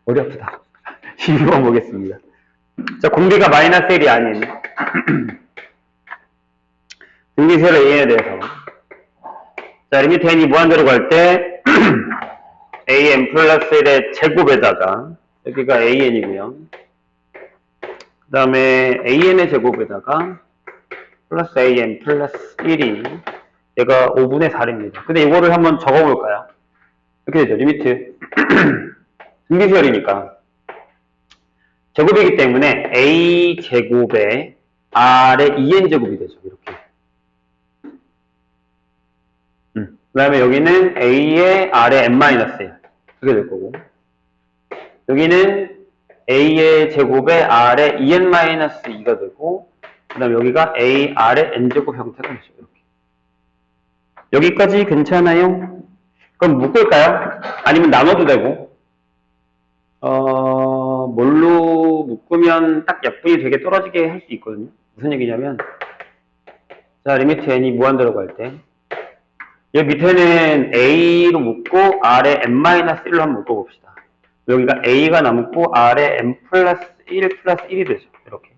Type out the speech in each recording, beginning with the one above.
머리 아프다. 12번 보겠습니다. 자, 공비가 마이너스 1이 아닌 등기세로 A에 대해서. 자, 리미트 n이 무한대로 갈 때 an 플러스 1의 제곱에다가 여기가 an이고요. 그 다음에 an의 제곱에다가 플러스 an 플러스 1이 얘가 5분의 4입니다. 근데 이거를 한번 적어볼까요? 이렇게 되죠. 리미트 등기세열이니까 제곱이기 때문에 a 제곱에 r의 2n 제곱이 되죠. 이렇게. 그 다음에 여기는 a의 r의 n-1 그게 될 거고, 여기는 a의 제곱에 r의 2n-2가 되고, 그 다음에 여기가 a r의 n제곱 형태가 되죠. 이렇게. 여기까지 괜찮아요? 그럼 묶을까요? 아니면 나눠도 되고, 뭘로 묶으면 딱 약분이 되게 떨어지게 할 수 있거든요. 무슨 얘기냐면, 자, 리미트 n이 무한대로 갈 때, 여기 밑에는 a로 묶고 r에 n-1로 한번 묶어봅시다. 여기가 a가 남고 r에 n 플러스 1 플러스 1이 되죠. 이렇게.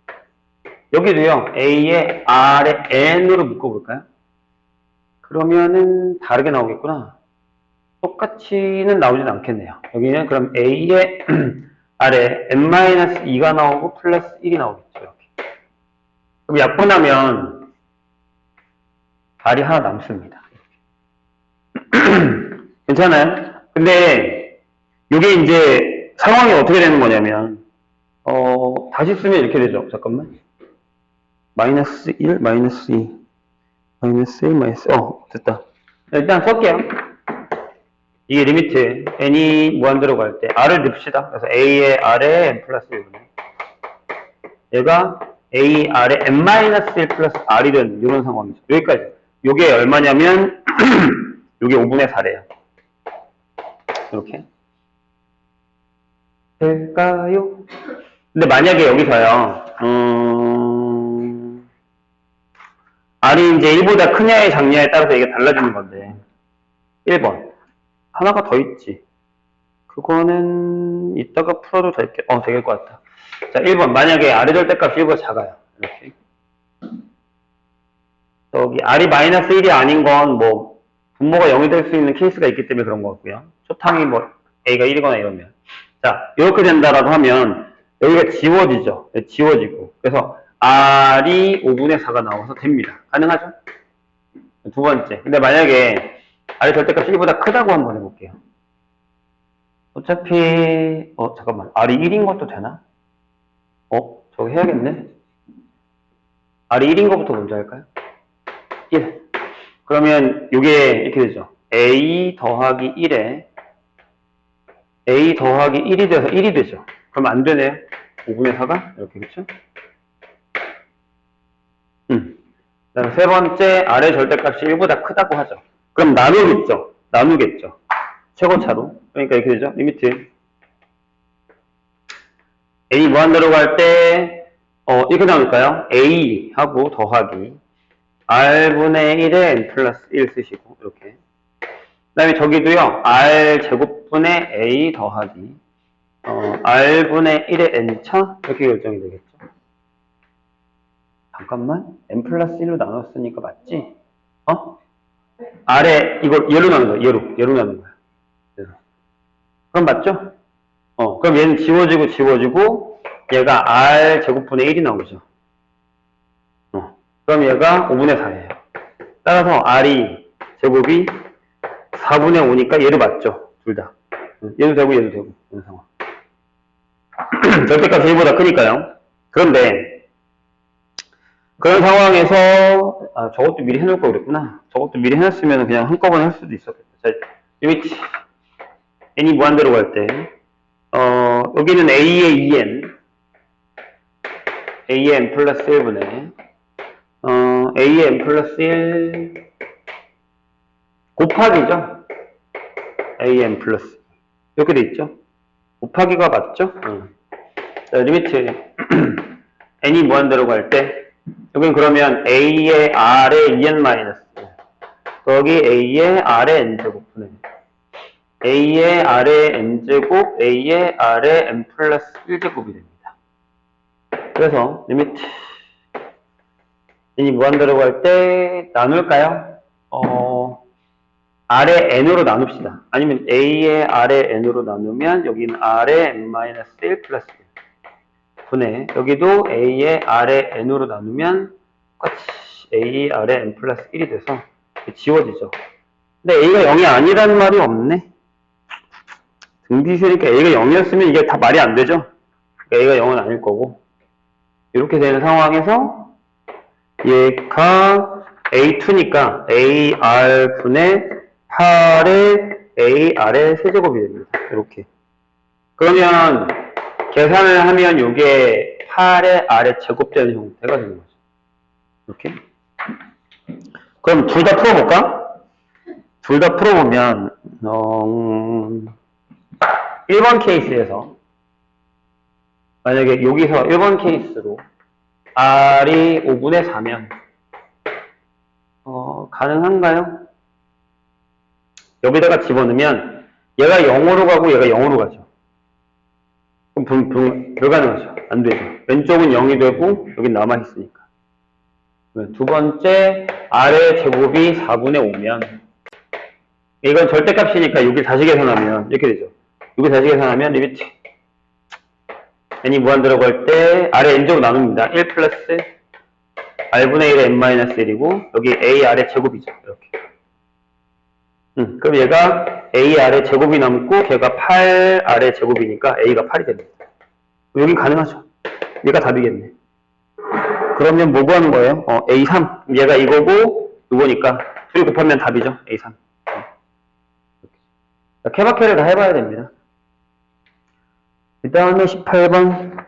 여기도요, a에 r에 n으로 묶어볼까요? 그러면은 다르게 나오겠구나. 똑같이는 나오진 않겠네요. 여기는 그럼 a에 r에 n-2가 나오고 플러스 1이 나오겠죠. 이렇게. 그럼 약분하면 r이 하나 남습니다. 괜찮아요? 근데 이게 이제 상황이 어떻게 되는 거냐면 다시 쓰면 이렇게 되죠. 잠깐만. 마이너스 1, 마이너스 2, 마이너스 1, 마이너스 됐다. 일단 쓸게요. 이게 리미트 n이 무한대로 갈 때 r을 넣읍시다. 그래서 a의 r에 n 플러스 1분의 얘가 a r에 n-1 플러스 r이 되는 이런 상황이죠. 여기까지. 이게 얼마냐면 이게 5분의 4래요. 이렇게. 될까요? 근데 만약에 여기서요, R이 이제 1보다 크냐에 작냐에 따라서 이게 달라지는 건데, 1번. 하나가 더 있지. 그거는 이따가 풀어도 되될 것 같다. 자, 1번. 만약에 R의 절대값이 1보다 작아요. 이렇게. 여기 R이 마이너스 1이 아닌 건 뭐, 분모가 0이 될 수 있는 케이스가 있기 때문에 그런 것 같고요. 초탕이 뭐, A가 1이거나 이러면. 자, 이렇게 된다라고 하면, 여기가 지워지죠. 지워지고. 그래서, R이 5분의 4가 나와서 됩니다. 가능하죠? 두 번째. 근데 만약에, R의 절대값이 1보다 크다고 한번 해볼게요. 어차피, 잠깐만. R이 1인 것도 되나? 저거 해야겠네. R이 1인 것부터 먼저 할까요? 1. 그러면, 이게 이렇게 되죠. A 더하기 1에, A 더하기 1이 돼서 1이 되죠. 그럼 안 되네요. 5분의 4가? 이렇게, 그쵸? 그다음 세 번째, R의 절대값이 1보다 크다고 하죠. 그럼 나누겠죠. 나누겠죠. 최고차로. 그러니까 이렇게 되죠. 리미트. A 무한대로 갈 때, 이렇게 나올까요? A하고 더하기. R분의 1에 N 플러스 1 쓰시고, 이렇게. 그 다음에 저기도요, R 제곱분의 A 더하기. R분의 1의 N차? 이렇게 결정이 되겠죠. 잠깐만. N 플러스 1로 나눴으니까 맞지? R에, 이걸 얘로 나눈 거야. 얘로 나눈 거야. 그래서. 그럼 맞죠? 그럼 얘는 지워지고, 얘가 R 제곱분의 1이 나오죠. 그럼 얘가 5분의 4예요. 따라서 R이 제곱이 4분의 5니까 얘를 맞죠. 둘 다. 얘도 되고, 얘도 되고. 이런 상황. 절대값이 1보다 크니까요. 그런데, 그런 상황에서, 저것도 미리 해놓을 걸 그랬구나. 저것도 미리 해놨으면 그냥 한꺼번에 할 수도 있었겠다. 자, 리미트. n이 무한대로 갈 때, 여기는 a의 2n, a의 n 플러스 1분의, a의 n 플러스 1 곱하기죠. a의 n 플러스. 이렇게 돼 있죠. 곱하기가 맞죠? 자, 리미트. n이 무한대로 갈 때, 여긴 그러면 a의 r의 2n 마이너스 거기 a의 r의 n제곱분의 a의 아래 n제곱, a의 아래 n 플러스 1제곱이 됩니다. 그래서 리미트 n이 무한대로 갈 때 나눌까요? 아래 n으로 나눕시다. 아니면 a의 아래 n으로 나누면 여기는 아래 n-1 플러스 1 분의 여기도 a의 아래 n으로 나누면 똑같이 a 아래 n 플러스 1이 돼서 지워지죠. 근데 a가 0이 아니라는 말이 없네. 등비수니까 a가 0이었으면 이게 다 말이 안 되죠. a가 0은 아닐 거고 이렇게 되는 상황에서 얘가 a2니까 ar 분의 8의 ar의 세제곱이 됩니다. 이렇게. 그러면 계산을 하면 이게 8의 r의 제곱되는 형태가 되는 거죠. 이렇게. 그럼 둘 다 풀어볼까? 둘 다 풀어보면 1번 케이스에서 만약에 여기서 1번 케이스로 r이 5분의 4면 가능한가요? 여기다가 집어넣으면 얘가 0으로 가고 얘가 0으로 가죠. 그럼 불가능하죠. 안 되죠. 왼쪽은 0이 되고 여긴 남아있으니까. 두 번째 r의 제곱이 4분의 5면 이건 절대값이니까 여기 다시 계산하면 이렇게 되죠. 여기 다시 계산하면 리미트 n이 무한대로 갈 때 r의 n제곱 나눕니다. 1 플러스 r분의 1의 n-1이고 여기 a r의 제곱이죠. 이렇게. 그럼 얘가 a r의 제곱이 남고 걔가 8 r의 제곱이니까 a가 8이 됩니다. 여긴 가능하죠. 얘가 답이겠네. 그러면 뭐 구하는 거예요? a3. 얘가 이거고 이거니까 둘이 곱하면 답이죠. a3. 케바케를 다 해봐야 됩니다. 그 다음에 18번.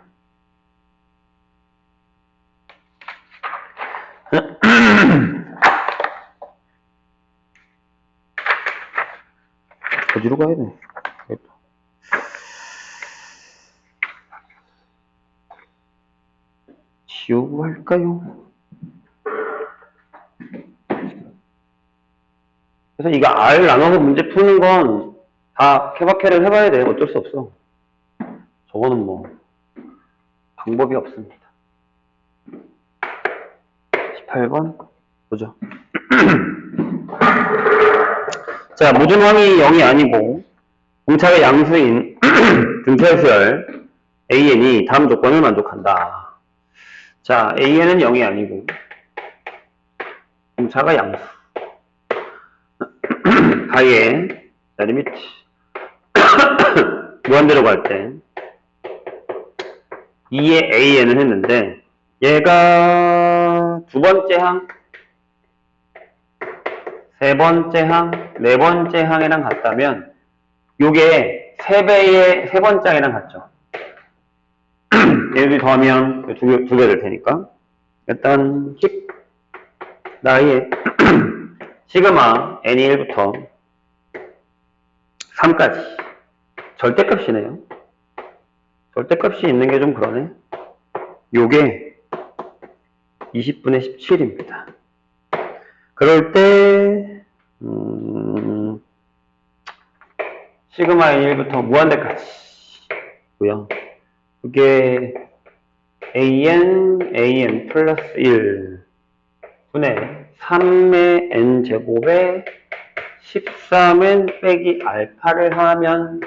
어디로 가야 돼? 지우고 할까요? 그래서 이거 R 나눠서 문제 푸는 건 다 케바케를 해봐야 돼요. 어쩔 수 없어. 저거는 뭐 방법이 없습니다. 18번 보죠. 자, 무중항이 0이 아니고 공차가 양수인 등차수열 AN이 다음 조건을 만족한다. 자, AN은 0이 아니고 공차가 양수 가에 자, 리미트 무한대로 갈 때 2의 AN을 했는데 얘가 두 번째 항, 세 번째 항, 네 번째 항이랑 같다면 요게 3배의 세 번째 항이랑 같죠. 얘들 더하면 두 배 될 테니까 일단 힙 나의 시그마 n이 1부터 3까지 절대값이네요. 절대값이 있는 게 좀 그러네. 요게 20분의 17입니다. 그럴 때 시그마 n1부터 무한대까지 고요. 그게 an 플러스 1 분의 3의 n제곱에 13n 빼기 알파를 하면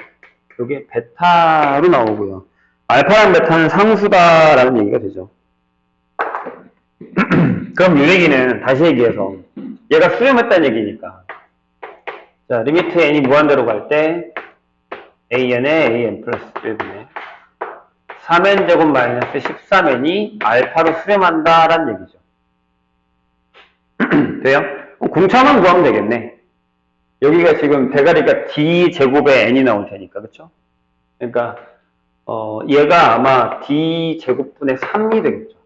이게 베타로 나오고요. 알파랑 베타는 상수다라는 얘기가 되죠. 그럼 이 얘기는 다시 얘기해서 얘가 수렴했다는 얘기니까 자, 리미트 n이 무한대로 갈 때 an에 an 플러스 1분의 3n제곱 마이너스 13n이 알파로 수렴한다라는 얘기죠. 돼요? 공차만 구하면 되겠네. 여기가 지금 대가리가 d제곱에 n이 나올 테니까, 그쵸? 그러니까 얘가 아마 d제곱분의 3이 되겠죠.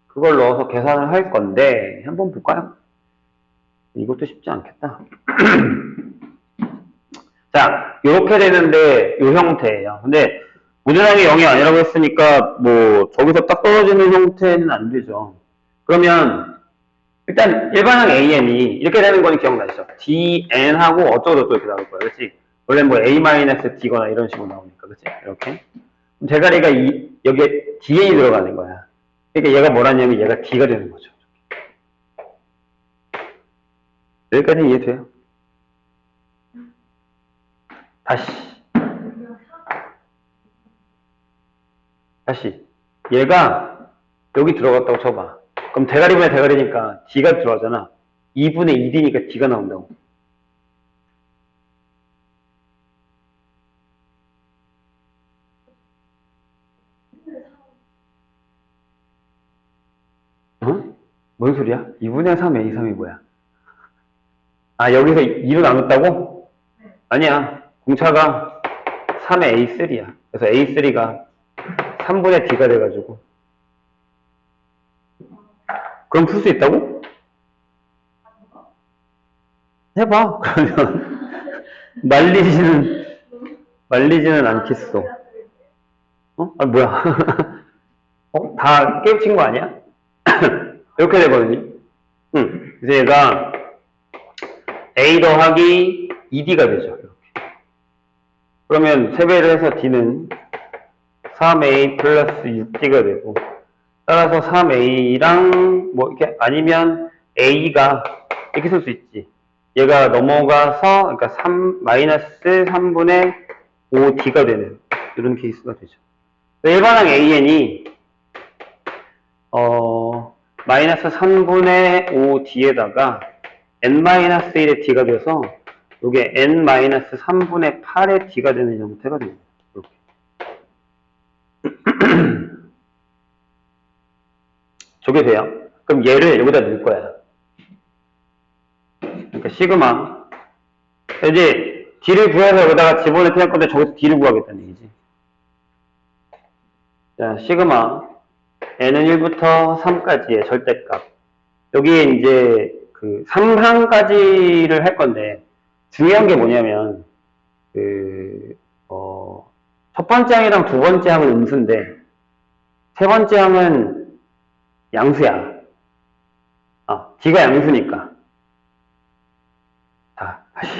그걸 넣어서 계산을 할 건데 한번 볼까요? 이것도 쉽지 않겠다. 자, 이렇게 되는데 이 형태예요. 근데 무제한이 0이 아니라고 했으니까 뭐 저기서 딱 떨어지는 형태는 안 되죠. 그러면 일단 일반항 AN이 이렇게 되는 거는 기억나시죠? DN하고 어쩌고저쩌고 이렇게 나올 거야. 그렇지? 원래 뭐 A-D거나 이런 식으로 나오니까. 그렇지? 이렇게. 대가리가 여기에 DN이 들어가는 거야. 그러니까 얘가 뭐라냐면 얘가 D가 되는 거죠. 여기까지는 이해돼요? 다시. 얘가 여기 들어갔다고 쳐봐. 그럼 대가리분의 대가리니까 D가 들어가잖아. 2분의 2D니까 D가 나온다고. 어? 뭔 소리야? 2분의 3 A3이 뭐야? 아, 여기서 2로 나눴다고? 아니야. 공차가 3의 A3야. 그래서 A3가 3분의 D가 돼가지고. 그럼 풀 수 있다고? 해봐. 그러면 말리지는 않겠어. 어? 아, 뭐야. 어? 다 깨우친 거 아니야? 이렇게 되거든요. 응. 그래서 얘가 A 더하기 2D가 되죠. 이렇게. 그러면 세배를 해서 D는 3A 플러스 6D가 되고, 따라서 3A랑 뭐 이렇게 아니면 A가 이렇게 쓸 수 있지. 얘가 넘어가서 그러니까 3 마이너스 3분의 5D가 되는 이런 케이스가 되죠. 일반항 AN이 마이너스 3분의 5D에다가 n-1의 D가 돼서 이게 n-3분의 8의 D가 되는 형태가 됩니다. 이렇게. 저게 돼요. 그럼 얘를 여기다 넣을 거야. 그러니까 시그마. 이제 D를 구해서 여기다가 집어넣을 건데 저기서 D를 구하겠다는 얘기지. 자, 시그마. n은 1부터 3까지의 절대값. 여기에 이제 그 3항까지를 할 건데 중요한 게 뭐냐면 첫 번째 항이랑 두 번째 항은 음수인데 세 번째 항은 양수야. D가 양수니까. 자, 다시.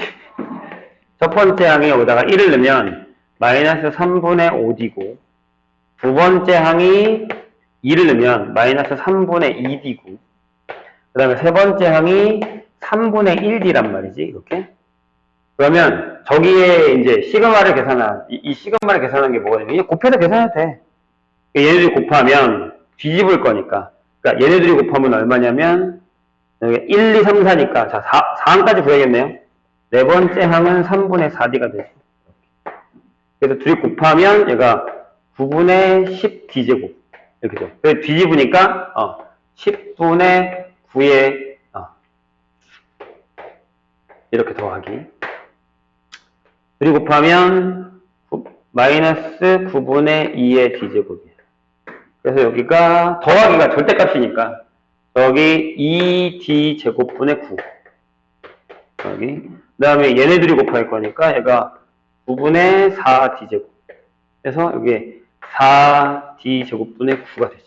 첫 번째 항에 여기다가 1을 넣으면 마이너스 3분의 5D고 두 번째 항이 2를 넣으면 마이너스 3분의 2D고 그 다음에 세 번째 항이 3분의 1D란 말이지. 이렇게. 그러면 저기에 이제 시그마를 계산한 이 시그마를 계산한 게 뭐거든요. 이게 곱해서 계산해도 돼. 얘네들이 곱하면 뒤집을 거니까. 그러니까 얘네들이 곱하면 얼마냐면 여기 1, 2, 3, 4니까 자 4항까지 구해야겠네요. 네 번째 항은 3분의 4D가 되죠. 그래서 둘이 곱하면 얘가 9분의 10D제곱 이렇게 돼요. 그래서 뒤집으니까 10분의 9에 이렇게 더하기 둘이 곱하면 마이너스 9분의 2의 D제곱이에요. 그래서 여기가 더하기가 절대값이니까 여기 2D제곱분의 9 여기 그 다음에 얘네들이 곱할 거니까 얘가 9분의 4D제곱 그래서 여기 4D제곱분의 9가 되지.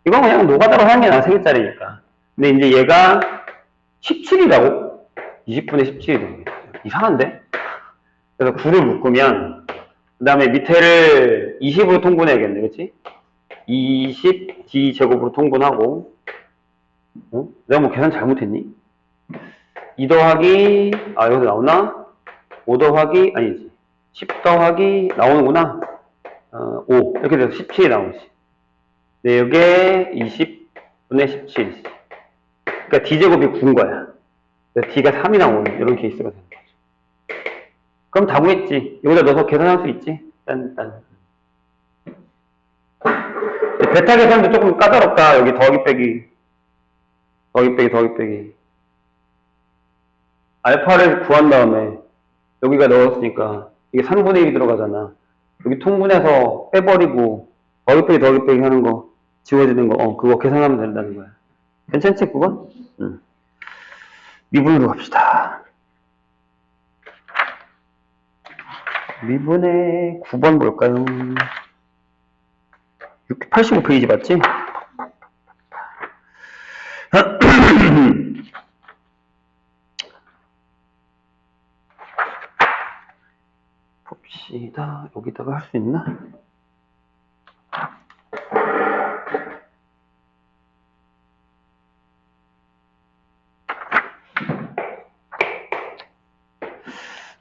이건 그냥 노가다로 하는 게 나아 3개짜리니까. 근데 이제 얘가 17이라고? 20분의 17이 되는 게 이상한데? 그래서 9를 묶으면 그 다음에 밑에를 20으로 통분해야겠네. 그치? 20D제곱으로 통분하고 내가 뭐 계산 잘못했니? 2 더하기 여기서 나오나? 5 더하기 아니지 10 더하기 나오는구나 5 이렇게 돼서 17이 나오지. 네, 이게 20분의 17이지. 그러니까 D제곱이 9인 거야. 그래서 D가 3이 나오는 이런 케이스가 되는 거죠. 그럼 다 구했지. 여기다 넣어서 계산할 수 있지. 딴. 베타 계산도 조금 까다롭다. 여기 더하기 빼기. 알파를 구한 다음에 여기가 넣었으니까 이게 3분의 1이 들어가잖아. 여기 통분해서 빼버리고 더하기 빼기 하는 거 지워지는 거 그거 계산하면 된다는 거야. 괜찮지 그건? 응. 미분으로 갑시다. 미분의 9번 볼까요? 85페이지 맞지? 봅시다. 여기다가 할 수 있나?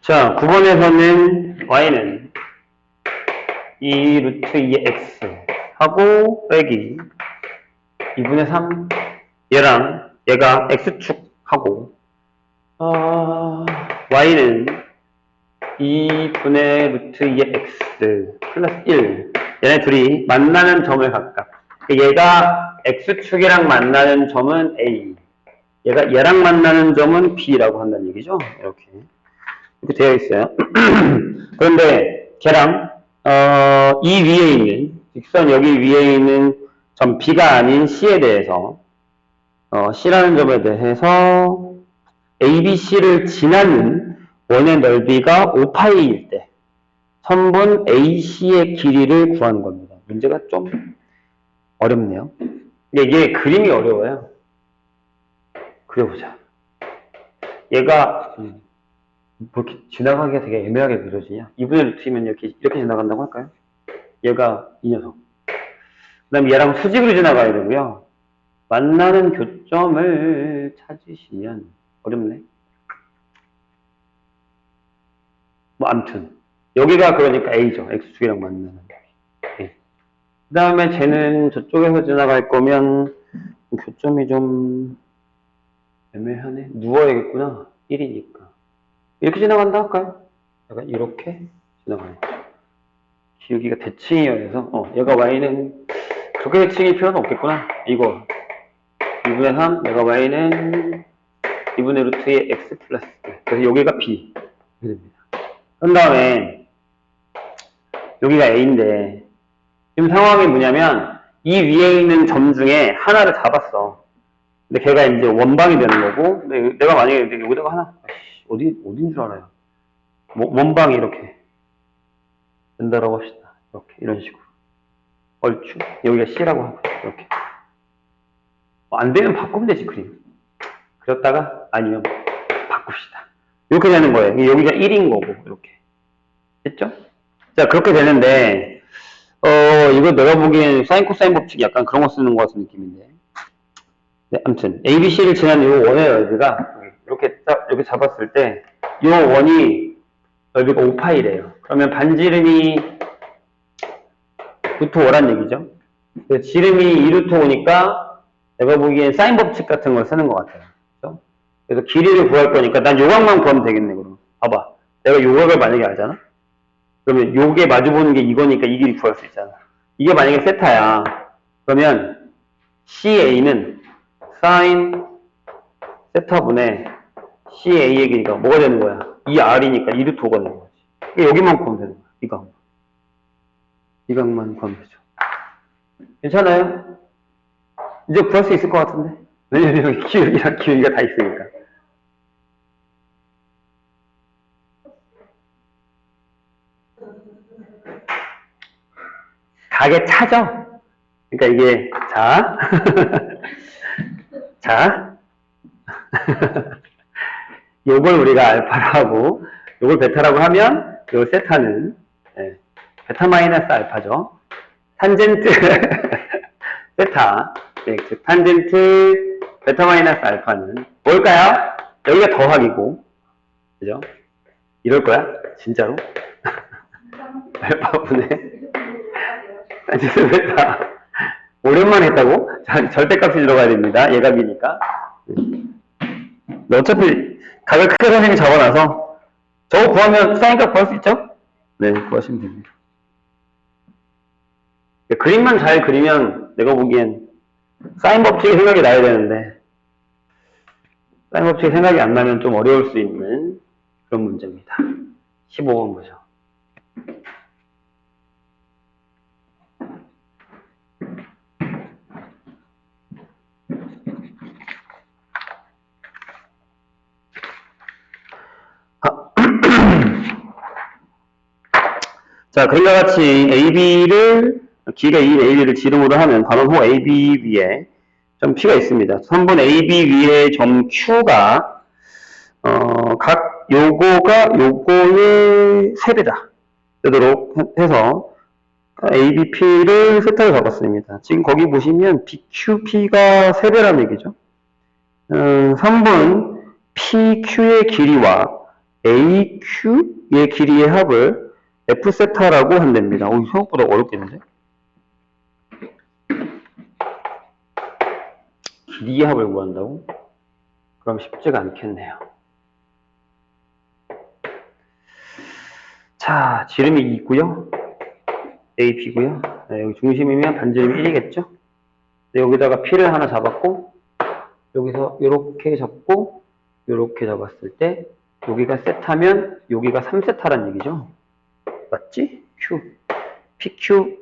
자, 9번에서는 y는 2 루트 2x 하고 빼기 2분의 3 얘가 x축 하고 y는 2분의 루트 2x 플러스 1 얘네 둘이 만나는 점을 각각 얘가 x축이랑 만나는 점은 a 얘랑 만나는 점은 b라고 한다는 얘기죠. 이렇게 되어 있어요. 그런데 걔랑 이 위에 있는 직선 여기 위에 있는 점 B가 아닌 C에 대해서 C라는 점에 대해서 ABC를 지나는 원의 넓이가 5파이일 때 선분 AC의 길이를 구하는 겁니다. 문제가 좀 어렵네요. 근데 이게 그림이 어려워요. 그려보자. 얘가 뭐 이렇게 지나가기가 되게 애매하게 그려지냐? 2분의 루트이면 이렇게 지나간다고 할까요? 얘가 이 녀석. 그 다음에 얘랑 수직으로 지나가야 되고요. 만나는 교점을 찾으시면 어렵네. 뭐 암튼 여기가 그러니까 A죠. X축이랑 만나는. 네. 그 다음에 쟤는 저쪽에서 지나갈 거면 교점이 좀 애매하네. 누워야겠구나. 1이니까. 이렇게 지나간다 할까요? 약간 이렇게 지나가는 거죠. 기울기가 대칭이어서 얘가 y는 그렇게 대칭일 필요는 없겠구나. 이거 2분의 3 얘가 y는 2분의 루트의 x 플러스 그래서 여기가 b 이렇게 됩니다. 그런 다음에 여기가 a인데 지금 상황이 뭐냐면 이 위에 있는 점 중에 하나를 잡았어. 근데 걔가 이제 원방이 되는 거고 근데 내가 만약에 여기다가 하나 어딘 줄 알아요? 원방이 이렇게 된다라고 합시다. 이렇게 이런 식으로 얼추 여기가 C라고 하고 이렇게 안 되면 바꾸면 되지 그림. 그렸다가 아니면 바꿉시다. 이렇게 되는 거예요. 여기가 1인 거고 이렇게 됐죠? 자 그렇게 되는데 이거 내가 보기엔 사인 코사인 법칙 약간 그런 거 쓰는 것 같은 느낌인데 네, 아무튼 ABC를 지난 이 원의 넓이가 이렇게 잡았을 때 이 원이 넓이가 5파이래요. 그러면 반지름이 루트 5란 얘기죠. 그래서 지름이 2루트 5니까 내가 보기엔 사인 법칙 같은 걸 쓰는 것 같아요. 그렇죠? 그래서 길이를 구할 거니까 난 요각만 구하면 되겠네. 그럼 봐봐. 내가 요각을 만약에 알잖아. 그러면 요게 마주보는 게 이거니까 이 길이 구할 수 있잖아. 이게 만약에 세타야. 그러면 CA는 사인 세타분의 CA의 길이가 뭐가 되는 거야? 2R이니까 2루트 5가 되는 거지. 여기만 구하면 되는 거야. 이 각만 구하면 되죠. 괜찮아요? 이제 구할 수 있을 것 같은데? 왜냐면 여기 기울기랑 기울기가 다 있으니까. 가게 차죠? 그러니까 이게 자 자 요걸 우리가 알파라고 요걸 베타라고 하면 요 세타는 베타 마이너스 알파죠. 탄젠트 세타 즉 탄젠트 베타 마이너스 알파는 뭘까요? 여기가 더하기고 그죠? 이럴 거야? 진짜로? 알파분의 탄젠트 베타 오랜만에 했다고? 절대값이 들어가야 됩니다. 예각이니까. 어차피 각을 크게 선생님이 적어놔서 저거 구하면 사인값 구할 수 있죠? 네, 구하시면 됩니다. 그림만 잘 그리면 내가 보기엔 사인 법칙이 생각이 나야 되는데 사인 법칙이 생각이 안 나면 좀 어려울 수 있는 그런 문제입니다. 15번 보죠. 자, 그림과 같이 AB를 길이가 2인 AB를 지름으로 하면 반원 호 AB 위에 점 P가 있습니다. 3번 AB 위에 점 Q가 각 요거의 3배다. 되도록 해서 ABP를 세타로 잡았습니다. 지금 거기 보시면 BQP가 3배라는 얘기죠. 3번 PQ의 길이와 AQ의 길이의 합을 F세타라고 한답니다. 생각보다 어렵겠는데? 길이의 합을 구한다고? 그럼 쉽지가 않겠네요. 자, 지름이 있고요. AP고요. 네, 여기 중심이면 반지름이 1이겠죠? 여기다가 P를 하나 잡았고, 여기서 이렇게 잡고, 이렇게 잡았을 때, 여기가 세타면 여기가 3세타란 얘기죠? 맞지? Q, PQ,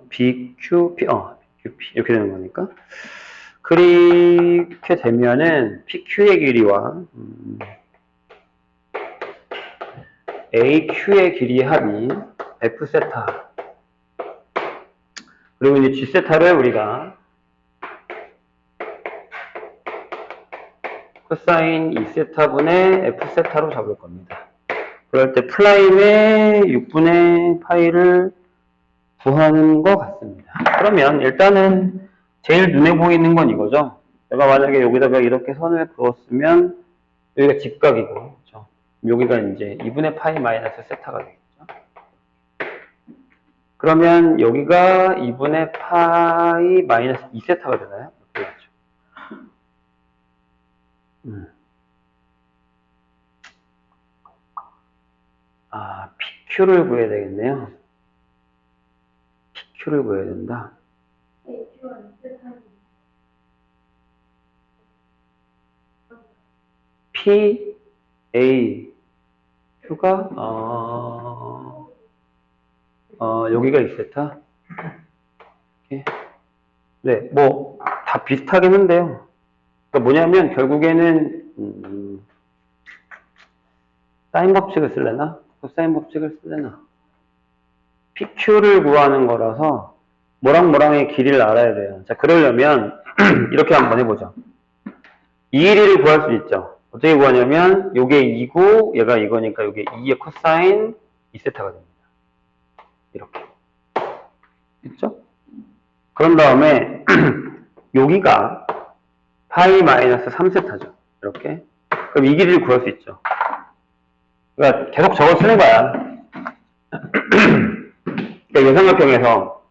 BQ, P, BQP 이렇게 되는 거니까. 그렇게 되면은 PQ의 길이와 AQ의 길이의 합이 F세타. 그리고 이제 G세타를 우리가 코사인 2세타분의 F세타로 잡을 겁니다. 그럴 때 플라임의 6분의 파이를 구하는 것 같습니다. 그러면 일단은 제일 눈에 보이는 건 이거죠. 내가 만약에 여기다가 이렇게 선을 그었으면 여기가 직각이고, 그렇죠? 여기가 이제 2분의 파이 마이너스 세타가 되겠죠. 그러면 여기가 2분의 파이 마이너스 2세타가 되나요? 그렇죠. PQ를 구해야 되겠네요. PQ를 구해야 된다. P, A, Q가, 여기가 2세타. 네, 뭐, 다 비슷하긴 한데요. 그러니까 뭐냐면, 결국에는, 사인 법칙을 쓸래나? 코사인 법칙을 쓸래나? PQ를 구하는 거라서, 뭐랑의 길이를 알아야 돼요. 자, 그러려면, 이렇게 한번 해보죠. 이 길이를 구할 수 있죠. 어떻게 구하냐면, 요게 2고, 얘가 이거니까 요게 2의 코사인 2세타가 됩니다. 이렇게. 됐죠? 그런 다음에, 여기가 파이 마이너스 3세타죠. 이렇게. 그럼 이 길이를 구할 수 있죠. 그러니까 계속 저걸 쓰는 거야. 그러니까 요삼각형에서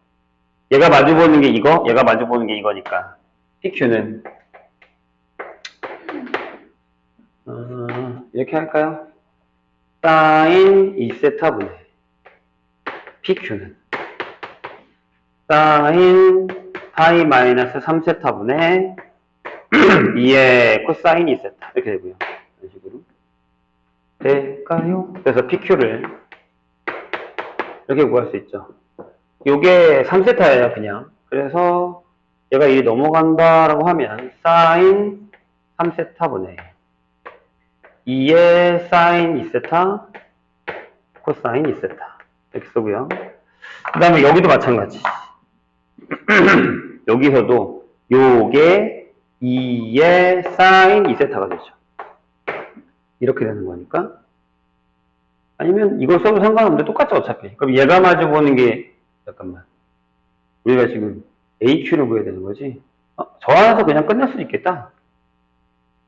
얘가 마주보는 게 이거, 얘가 마주보는 게 이거니까 PQ는 이렇게 할까요? 사인 2세타분의 PQ는 사인 파이 마이너스 3세타분의 2의 코사인 2세타 이렇게 되고요. 이런 식으로 될까요? 그래서 PQ를 이렇게 구할 수 있죠. 요게 3세타예요, 그냥. 그래서 얘가 1이 넘어간다라고 하면 사인 3세타분의 2의 사인 2세타 코사인 2세타 이렇게 쓰고요. 그 다음에 여기도 마찬가지. 여기서도 요게 2의 사인 2세타가 되죠. 이렇게 되는 거니까. 아니면 이걸 써도 상관없는데 똑같죠, 어차피. 그럼 얘가 마주보는 게, 잠깐만. 우리가 지금 AQ를 구해야 되는 거지. 저 안에서 그냥 끝낼 수 있겠다.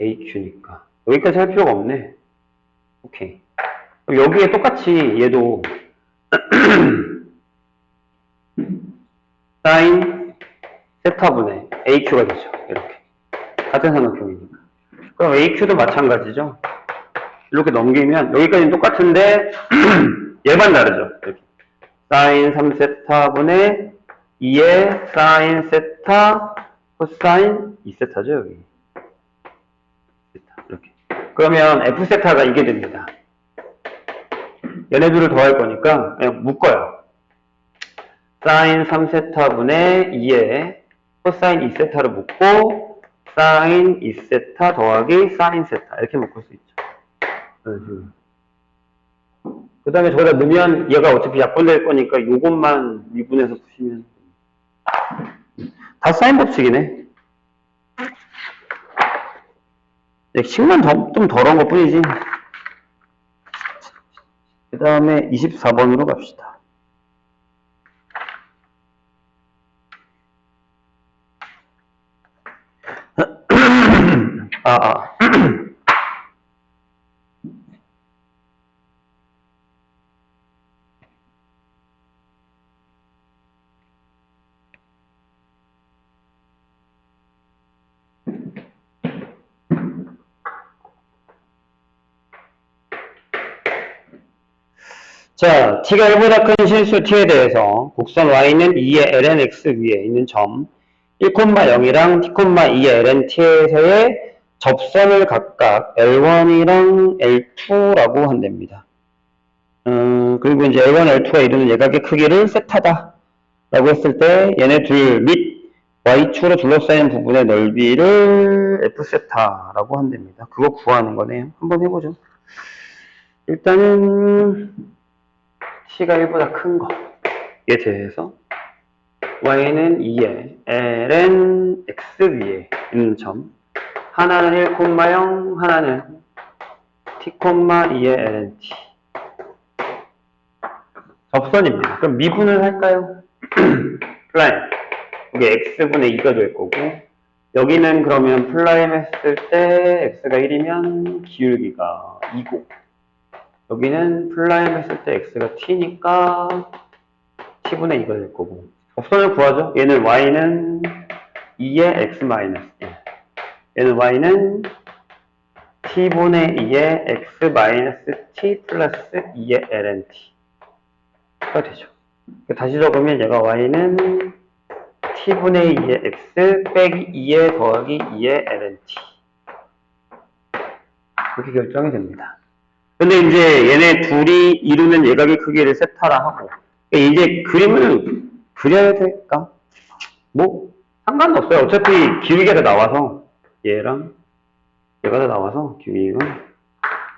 AQ니까. 여기까지 할 필요가 없네. 오케이. 그럼 여기에 똑같이 얘도 사인 세타분의 AQ가 되죠. 이렇게. 같은 삼각형이니까. 그럼 AQ도 마찬가지죠. 이렇게 넘기면 여기까지는 똑같은데 얘만 다르죠. 이렇게. 사인 3세타분의 2의 사인 세타 코사인 2세타죠. 여기. 이렇게. 그러면 F세타가 이게 됩니다. 얘네들을 더할 거니까 그냥 묶어요. 사인 3세타분의 2의 코사인 2세타를 묶고 사인 2세타 더하기 사인 세타 이렇게 묶을 수 있죠. 그 다음에 저기다 넣으면 얘가 어차피 약분될 거니까 요것만 미분해서 푸시면 다 사인 법칙이네. 식만 좀 더러운 것 뿐이지. 그 다음에 24번으로 갑시다. 자, t가 1보다 큰 실수 t에 대해서 곡선 y는 2의 ln x 위에 있는 점 1,0이랑 t,2의 ln t에서의 접선을 각각 L1이랑 L2라고 한답니다. 그리고 이제 L1, L2가 이루는 예각의 크기를 세타다 라고 했을 때 얘네 둘 및 y축으로 둘러싸인 부분의 넓이를 f세타라고 한답니다. 그거 구하는 거네요. 한번 해보죠. 일단은 t가 1보다 큰 거에 대해서 y는 2의 ln x 위에 있는 점 하나는 1,0 하나는 t,2의 ln t 접선입니다. 그럼 미분을 할까요? 플라임 여기 x분의 2가 될 거고 여기는 그러면 플라임 했을 때 x가 1이면 기울기가 2고 여기는 플라임 했을 때 x가 t니까 t분의 2가 될 거고 접선을 구하죠. 얘는 y는 2의 x-1 얘는 y는 t분의 2의 x-t 플러스 2의 ln t가 되죠. 다시 적으면 얘가 y는 t분의 2의 x 빼기 2의 더하기 2의 ln t 그렇게 결정이 됩니다. 근데 이제 얘네 둘이 이루는 예각의 크기를 세타라 하고 이제 그림을 그려야 될까? 뭐 상관없어요. 어차피 기울기가 다 나와서 얘랑 얘가 다 나와서 기울기가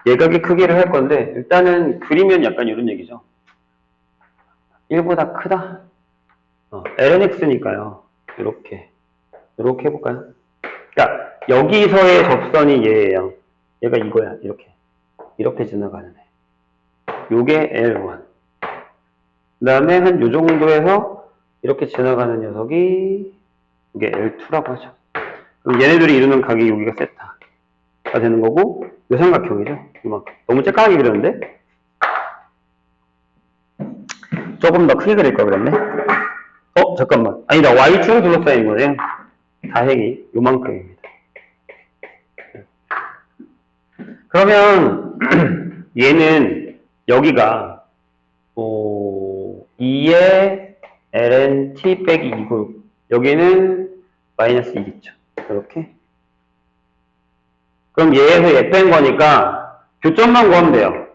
예각의 크기를 할 건데 일단은 그리면 약간 이런 얘기죠. 1보다 크다. ln x니까요. 이렇게 해볼까요? 그러니까 여기서의 접선이 얘예요. 얘가 이거야. 이렇게 지나가는 애. 요게 L1. 그 다음에 한 요 정도에서 이렇게 지나가는 녀석이 이게 L2라고 하죠. 그럼 얘네들이 이루는 각이 여기가 세타가 되는 거고 요 삼각형이죠. 이만큼. 너무 쬐까맣게 그렸는데? 조금 더 크게 그릴 걸 그랬네? 잠깐만. 아니다. Y축을 둘러싸인 거네요. 다행히 요만큼입니다. 그러면 얘는 여기가 2의 ln t 빼기 2고 여기는 마이너스 2겠죠. 이렇게. 그럼 얘에서 얘 뺀 거니까 교점만 구하면 돼요.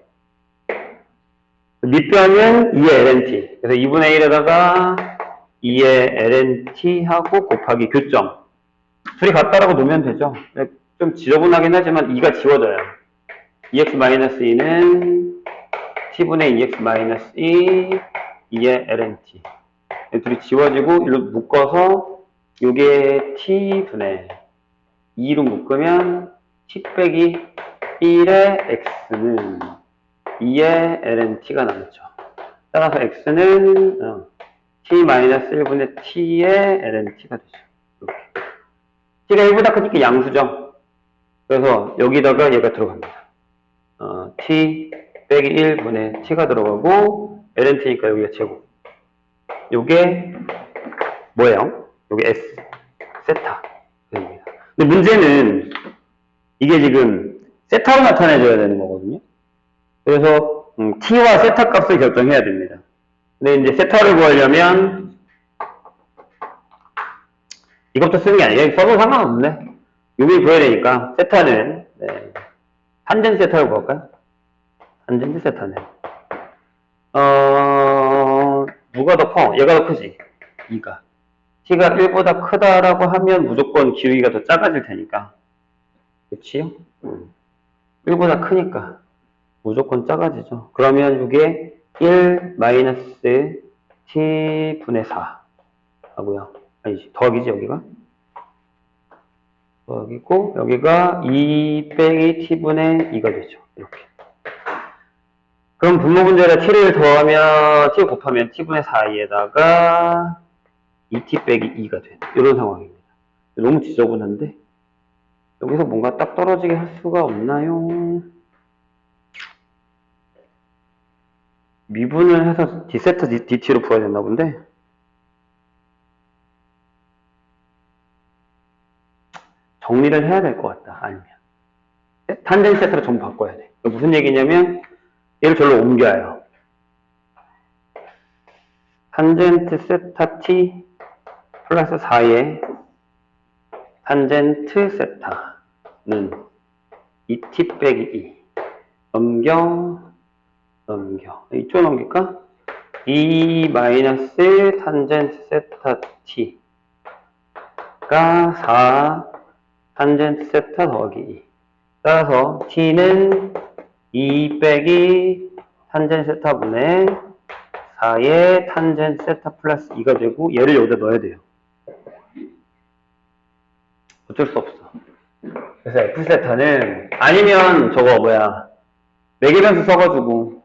밑변은 2의 ln t. 그래서 2분의 1에다가 2의 ln t 하고 곱하기 교점. 둘이 같다라고 놓으면 되죠. 좀 지저분하긴 하지만 2가 지워져요. 2x-2는 t분의 2x-2 2의 ln t. 둘이 지워지고 일로 묶어서 요게 t분의 2로 묶으면 t 빼기 1의 x는 2의 ln t가 남죠. 따라서 x는 t-1분의 t의 ln t가 되죠. 이렇게. t가 1보다 크니까 양수죠. 그래서 여기다가 얘가 들어갑니다. t 빼기 1분의 t가 들어가고 ln t니까 여기가 제곱. 요게 뭐예요? 요게 s 세타입니다. 근데 문제는 이게 지금 세타로 나타내줘야 되는 거거든요. 그래서 t와 세타 값을 결정해야 됩니다. 근데 이제 세타를 구하려면 이것도 쓰는 게 아니에요. 써도 상관없네. 요게 구해야 되니까 세타는 탄젠트 세타를 구할까요? 탄젠트 세타는 누가 더 커? 얘가 더 크지? 2가. t가 1보다 크다라고 하면 무조건 기울기가 더 작아질 테니까. 그치요? 1보다 크니까 무조건 작아지죠. 그러면 이게 1 마이너스 t분의 4 하고요. 아니지, 더하기지 여기가? 여기고, 여기가 2 빼기 t분의 2가 되죠. 이렇게. 그럼 분모분절에 t를 더하면, t 곱하면 t분의 4e에다가 2t 빼기 2가 되는 이런 상황입니다. 너무 지저분한데? 여기서 뭔가 딱 떨어지게 할 수가 없나요? 미분을 해서 d세타 dt로 풀어야 된다 본데? 정리를 해야 될 것 같다, 아니면. 탄젠트 세타로 전부 바꿔야 돼. 무슨 얘기냐면, 얘를 절로 옮겨요. 탄젠트 세타 t 플러스 4의 탄젠트 세타는 2t 빼기 2. 넘겨. 이쪽 넘길까? 2 마이너스 탄젠트 세타 t가 4 탄젠트 세타 더하기 2. 따라서 t는 2 빼기 탄젠트 세타분의 4의 탄젠트 세타 플러스 2가 되고 얘를 여기다 넣어야 돼요. 어쩔 수 없어. 그래서 f 세타는 아니면 저거 뭐야 매개변수 써가지고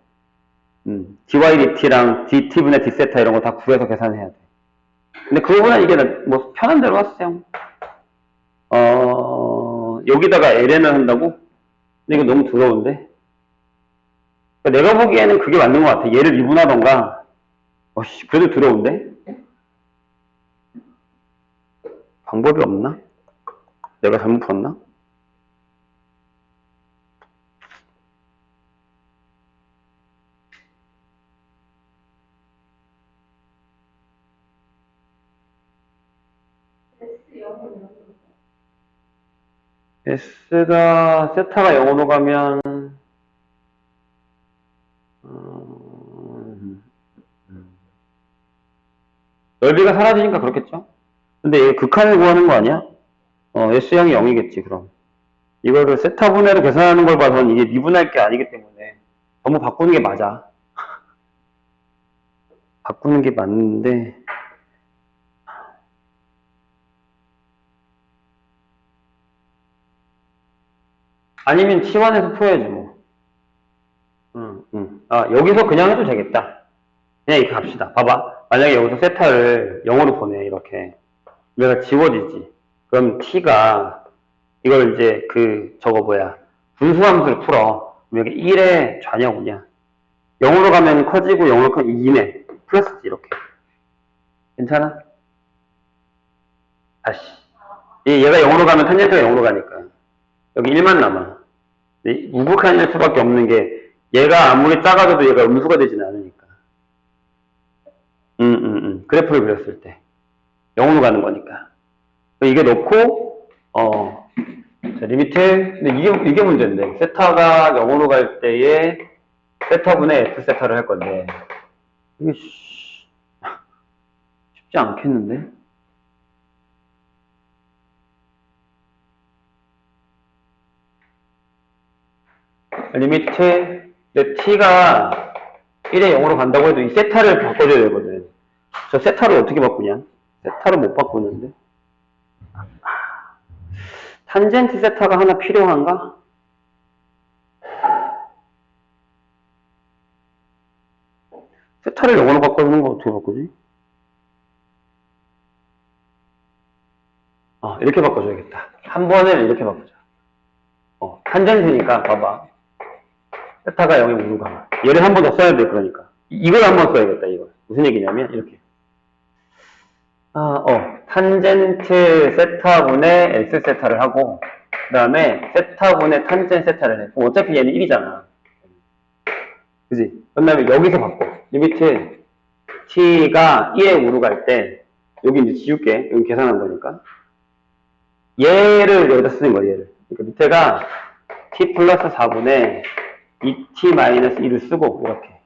dy dt랑 dt분의 d 세타 이런 거 다 구해서 계산해야 돼. 근데 그거보다 이게 뭐 편한 대로 하세요. 여기다가 ln을 한다고? 근데 이거 너무 더러운데? 내가 보기에는 그게 맞는 것 같아. 얘를 미분하던가. 그래도 더러운데? 방법이 없나? 내가 잘못 풀었나? S가, 세타가 0으로 가면, 넓이가 사라지니까 그렇겠죠? 근데 얘 극한을 구하는 거 아니야? S양이 0이겠지, 그럼. 이거를 세타분해로 계산하는 걸 봐서는 이게 미분할 게 아니기 때문에 전부 바꾸는 게 맞아. 바꾸는 게 맞는데, 아니면 치환해서 풀어야지, 뭐. 여기서 그냥 해도 되겠다. 그냥 이렇게 갑시다. 봐봐. 만약에 여기서 세타를 0으로 보내, 이렇게. 얘가 지워지지. 그럼 t가, 이걸 이제 저거 뭐야. 분수함수를 풀어. 그럼 여기 1의 좌냐, 우냐. 0으로 가면 커지고 0으로 가면 2네. 플러스지, 이렇게. 괜찮아? 다시. 얘가 0으로 가면 탄젠트가 0으로 가니까. 여기 1만 남아. 우극한일 수밖에 없는 게 얘가 아무리 작아져도 얘가 음수가 되지는 않으니까. 그래프를 그렸을 때 0으로 가는 거니까. 이게 놓고 자, 리미트. 근데 이게 문제인데 세타가 0으로 갈 때에 세타분의 f 세타를 할 건데 이게 쉽지 않겠는데? 리미트 t가 1에 0으로 간다고 해도 이 세타를 바꿔줘야 되거든. 저 세타를 어떻게 바꾸냐? 세타를 못 바꾸는데. 탄젠트 세타가 하나 필요한가? 세타를 0으로 바꿔주는 거 어떻게 바꾸지? 이렇게 바꿔줘야겠다. 한 번을 이렇게 바꾸자. 탄젠트니까 봐봐. 세타가 0에 5로 가. 얘를 한 번 더 써야 돼, 그러니까. 이걸 한 번 써야겠다, 이거. 무슨 얘기냐면, 이렇게. 탄젠트 세타분의 S 세타를 하고, 그 다음에 세타분의 탄젠트 세타를 해. 어차피 얘는 1이잖아. 그지? 그 다음에 여기서 바꿔. 리미트 t가 1에 5로 갈 때, 여기 이제 지울게. 여기 계산한 거니까. 얘를 여기다 쓰는 거야, 얘를. 그러니까 밑에가 t 플러스 4분의 2t 마이너스 2를 쓰고, 이렇게.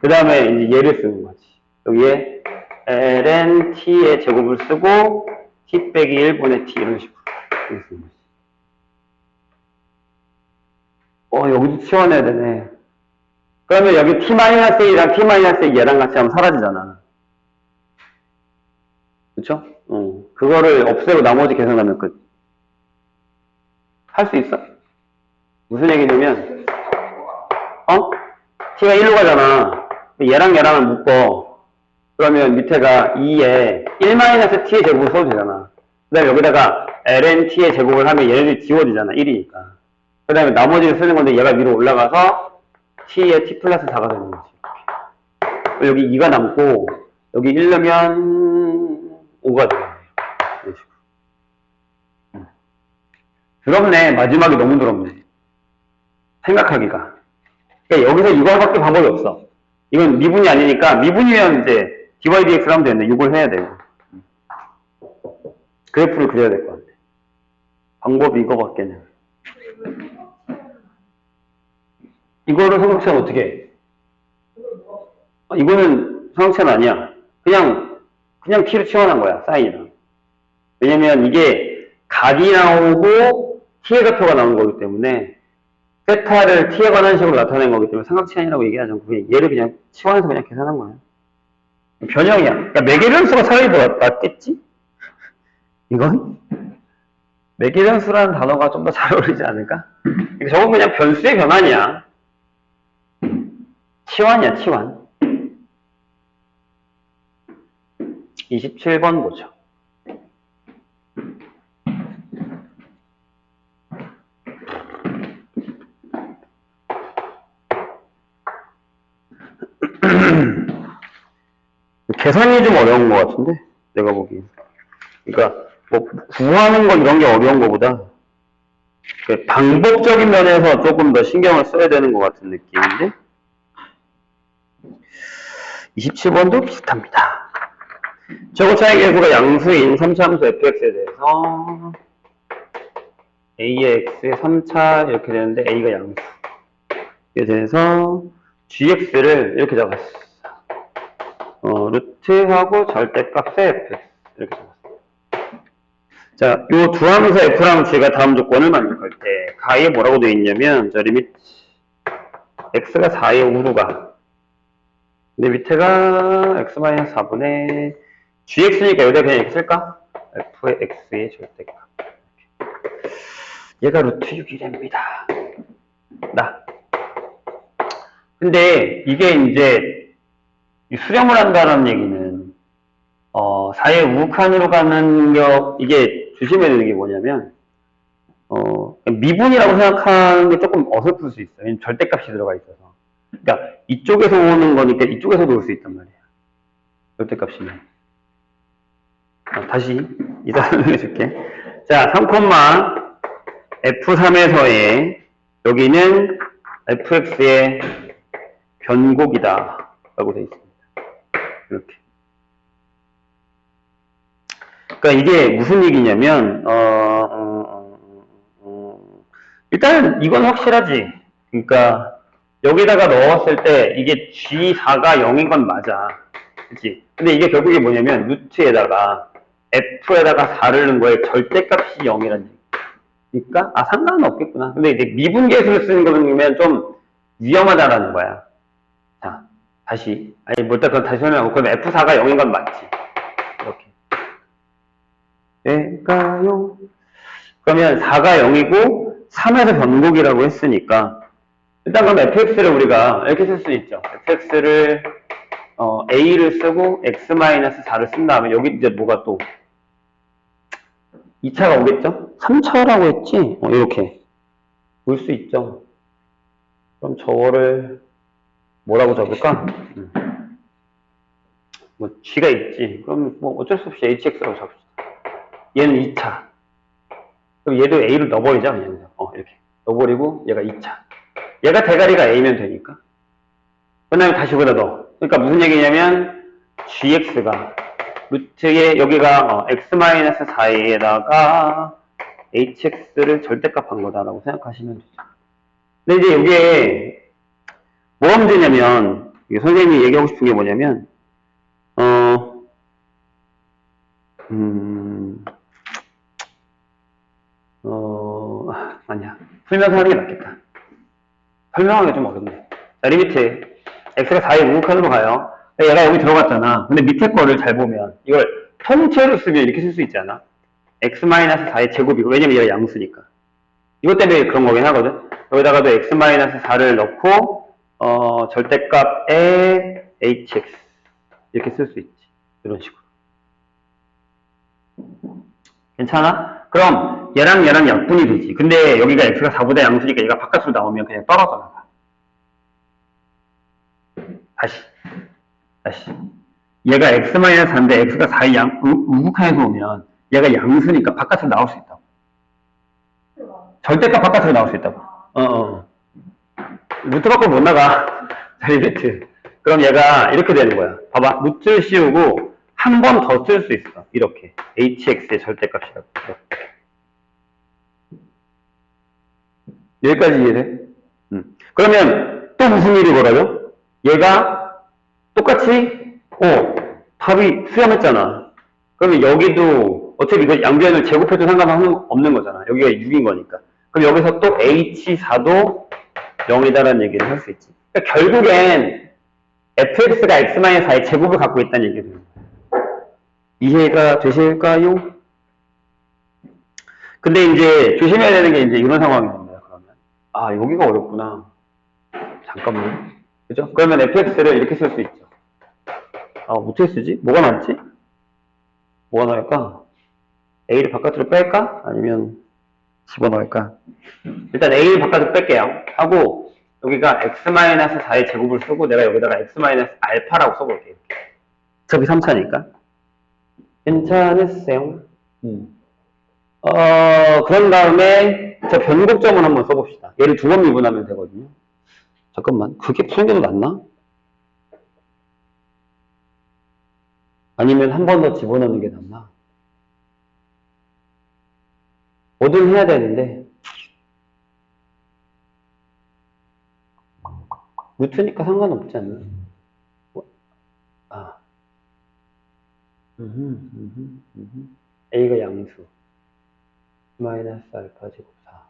그 다음에 이제 얘를 쓰는 거지. 여기에 ln t의 제곱을 쓰고, t 빼기 1분의 t 이런 식으로 쓰는 거지. 여기도 치워내야 되네. 그러면 여기 t-1이랑 t-1 얘랑 같이 하면 사라지잖아. 그쵸? 그거를 없애고 나머지 계산하면 끝. 할 수 있어? 무슨 얘기냐면, t가 1로 가잖아. 얘랑 얘랑을 묶어. 그러면 밑에가 2에 1-t의 제곱을 써도 되잖아. 그 다음에 여기다가 ln-t의 제곱을 하면 얘네들이 지워지잖아. 1이니까. 그 다음에 나머지를 쓰는 건데 얘가 위로 올라가서 t에 t 플러스 4가 되는 거지. 여기 2가 남고 여기 1 넣으면 5가 되겠네요. 이런 식으로. 더럽네. 마지막이 너무 더럽네. 생각하기가. 그러니까 여기서 이거밖에 방법이 없어. 이건 미분이 아니니까 미분이면 이제 dy dx를 하면 되는데 6을 해야 되고 그래프를 그려야 될 것 같아. 방법이 이거밖에는. 이거를 삼각체는 어떻게 해? 이거는 삼각체는 아니야. 그냥 t로 치환한 거야. 사인이랑. 왜냐면 이게 각이 나오고 t의 좌표가 나오는 거기 때문에 세타를 t에 관한 식으로 나타낸 거기 때문에 삼각체아니라고 얘기하지 않고 얘를 그냥 치환해서 그냥 계산한 거야. 변형이야. 그러니까 매개변수가 차라리 더 낫겠지? 이건? 매개변수라는 단어가 좀 더 잘 어울리지 않을까? 저건 그냥 변수의 변환이야. 치환이야, 치환. 27번 보죠. 계산이 좀 어려운 것 같은데? 내가 보기엔. 그러니까, 뭐, 구하는 거 이런 게 어려운 것보다, 방법적인 면에서 조금 더 신경을 써야 되는 것 같은 느낌인데? 27번도 비슷합니다. 저고차의 계수가 양수인 3차함수 fx에 대해서 a의 x의 3차 이렇게 되는데 a가 양수에 대해서 gx를 이렇게 잡았어. 루트하고 절대값의 fx 이렇게 잡았어. 자, 요 두 함수 f랑 g가 다음 조건을 만족할 때 가에 뭐라고 되어 있냐면 저 리미트 x가 4의 5로 가. 근데 밑에가 x-4분의 gx니까 여기다 그냥 이렇게 쓸까? f의 x의 절대값. 얘가 루트 6이랍니다. 근데 이게 이제 수렴을 한다는 얘기는 4의 우극한으로 가는 이게 조심해야 되는 게 뭐냐면 미분이라고 생각하는 게 조금 어설플 수 있어요. 왜냐면 절대값이 들어가 있어서. 그러니까 이쪽에서 오는 거니까 이쪽에서도 올 수 있단 말이야. 절대값이면. 다시 이따 설명해 줄게. 자, 3, F3에서의 여기는 fx의 변곡이다 라고 되어 있습니다. 이렇게. 그러니까 이게 무슨 얘기냐면 일단 이건 확실하지. 그러니까 여기다가 넣었을 때 이게 G4가 0인 건 맞아. 그치? 근데 이게 결국에 뭐냐면 루트에다가 F에다가 4를 넣은 거에 절대값이 0이라는 얘기. 그러니까 상관은 없겠구나. 근데 이제 미분계수를 쓰는 거면 좀 위험하다라는 거야. 자, 다시. 그건 다시 설명하고. 그럼 F4가 0인 건 맞지. 이렇게. 얘가요. 그러면 4가 0이고 3에서 변곡이라고 했으니까 일단 그럼 fx를 우리가 이렇게 쓸 수 있죠. fx를 a를 쓰고 x-4를 쓴 다음에 여기 이제 뭐가 또 2차가 오겠죠? 3차라고 했지? 이렇게 올 수 있죠. 그럼 저거를 뭐라고 적을까? 뭐 g가 있지. 그럼 뭐 어쩔 수 없이 hx라고 적읍시다. 얘는 2차. 그럼 얘도 a를 넣어버리자 그냥. 이렇게 넣어버리고 얘가 2차. 얘가 대가리가 a면 되니까. 그 다음에 다시 여기다 넣어. 그러니까 무슨 얘기냐면 gx가 루트에 여기가 x-4에다가 hx를 절대값 한 거다라고 생각하시면 되죠. 근데 이제 이게 뭐가 문제냐면 선생님이 얘기하고 싶은 게 뭐냐면 아니야. 풀면서 하는 게 낫겠다. 설명하기가 좀 어렵네. 자, 리미트 x가 4의 우극한으로 가요. 얘가 여기 들어갔잖아. 근데 밑에 거를 잘 보면 이걸 통째로 쓰면 이렇게 쓸 수 있지 않아? x-4의 제곱이고 왜냐면 얘가 양수니까. 이것 때문에 그런 거긴 하거든. 여기다가도 x-4를 넣고, 절대값에 hx. 이렇게 쓸 수 있지. 이런 식으로. 괜찮아? 그럼 얘랑 얘랑 약분이 되지. 근데 여기가 x가 4보다 양수니까 얘가 바깥으로 나오면 그냥 떨어져 나가. 다시. 얘가 x-4인데 x가 4의 우극한에서 오면 얘가 양수니까 바깥으로 나올 수 있다고. 절대값 바깥으로 나올 수 있다고. 루트 밖으로 못 나가. 자리베트. 그럼 얘가 이렇게 되는 거야. 봐봐. 루트를 씌우고 한 번 더 쓸 수 있어. 이렇게. hx의 절대값이라고. 여기까지 이해돼? 그러면 또 무슨 일이 벌어져? 얘가 똑같이 답이 수렴했잖아. 그러면 여기도 어차피 이거 양변을 제곱해도 상관없는 거잖아. 여기가 6인 거니까. 그럼 여기서 또 h4도 0이다라는 얘기를 할 수 있지. 그러니까 결국엔 fx가 x-4의 제곱을 갖고 있다는 얘기를. 이해가 되실까요? 근데 이제 조심해야 되는 게 이제 이런 상황입니다. 그러면 여기가 어렵구나. 잠깐만. 그죠? 그러면 fx를 이렇게 쓸 수 있죠. 어떻게 쓰지? 뭐가 남지? 뭐가 나올까? a를 바깥으로 뺄까? 아니면 집어넣을까? 일단 a를 바깥으로 뺄게요. 하고 여기가 x-4의 제곱을 쓰고 내가 여기다가 x-알파라고 써볼게요. 어차피 3차니까. 괜찮으세요? 그런 다음에 저 변곡점을 한번 써봅시다. 얘를 두 번 미분하면 되거든요. 잠깐만, 그게 푸는 게 더 낫나? 아니면 한 번 더 집어넣는 게 낫나? 뭐든 해야 되는데 루트니까 상관없지 않나? A가 양수 마이너스 알파 제곱 4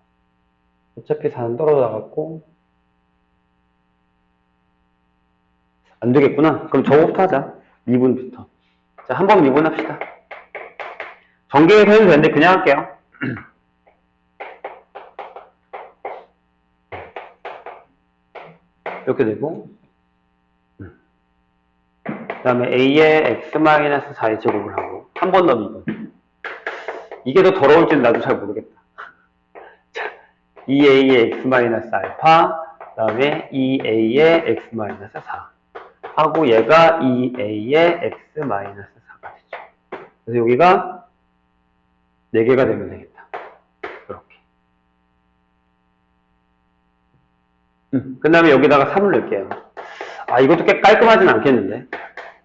어차피 4는 떨어져 나갔고 안 되겠구나. 그럼 저거부터 하자. 미분부터. 자, 한번 미분합시다. 전개해서 해도 되는데 그냥 할게요. 이렇게 되고 그 다음에 a의 x-4의 제곱을 하고 한 번 더 미분. 이게 더 더러울지는 나도 잘 모르겠다. 자, 2a의 x-알파 그 다음에 2a의 x-4 하고 얘가 2a의 x-4가 되죠. 그래서 여기가 4개가 되면 되겠다. 이렇게. 그 다음에 여기다가 3을 넣을게요. 이것도 꽤 깔끔하진 않겠는데.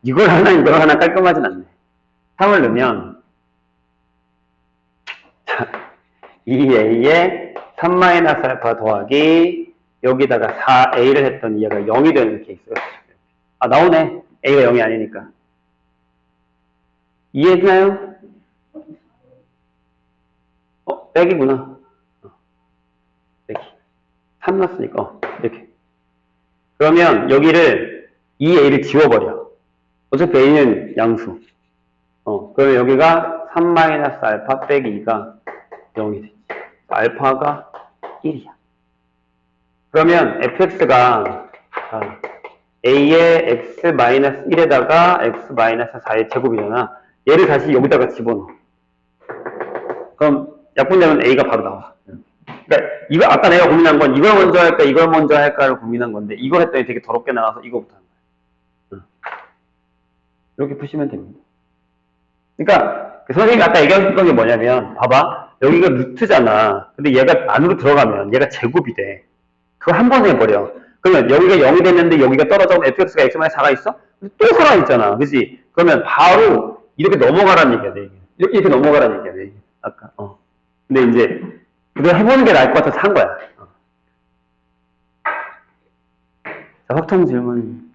이걸 하나 깔끔하진 않네. 3을 넣으면 2a에 3-알파 더하기 여기다가 4a를 했더니 얘가 0이 되는 케이스가 나오네. a가 0이 아니니까. 이해했나요? 빼기구나. 빼기. 3 넣었으니까 이렇게. 그러면 여기를 2a를 지워버려. 어차피 a는 양수. 그러면 여기가 3-알파 빼기 2가 0이 되지. 알파가 1이야. 그러면 fx가 a의 x-1에다가 x-4의 제곱이잖아. 얘를 다시 여기다가 집어넣어. 그럼 약분되면 a가 바로 나와. 그러니까 이거 아까 내가 고민한 건 이걸 먼저 할까 이걸 먼저 할까를 고민한 건데 이거 했더니 되게 더럽게 나와서 이거부터 한 거야. 이렇게 푸시면 됩니다. 그러니까 선생님이 아까 얘기했던 게 뭐냐면 봐봐. 여기가 루트잖아. 근데 얘가 안으로 들어가면 얘가 제곱이 돼. 그거 한 번 해버려. 그러면 여기가 0이 됐는데 여기가 떨어져서 fx가 x-4가 있어? 또 살아있잖아. 그치? 그러면 바로 이렇게 넘어가라는 얘기야. 돼. 이렇게 넘어가라는 얘기야. 돼. 아까. 근데 이제 그거 해보는 게 나을 것 같아서 한 거야. 자, 확통 질문.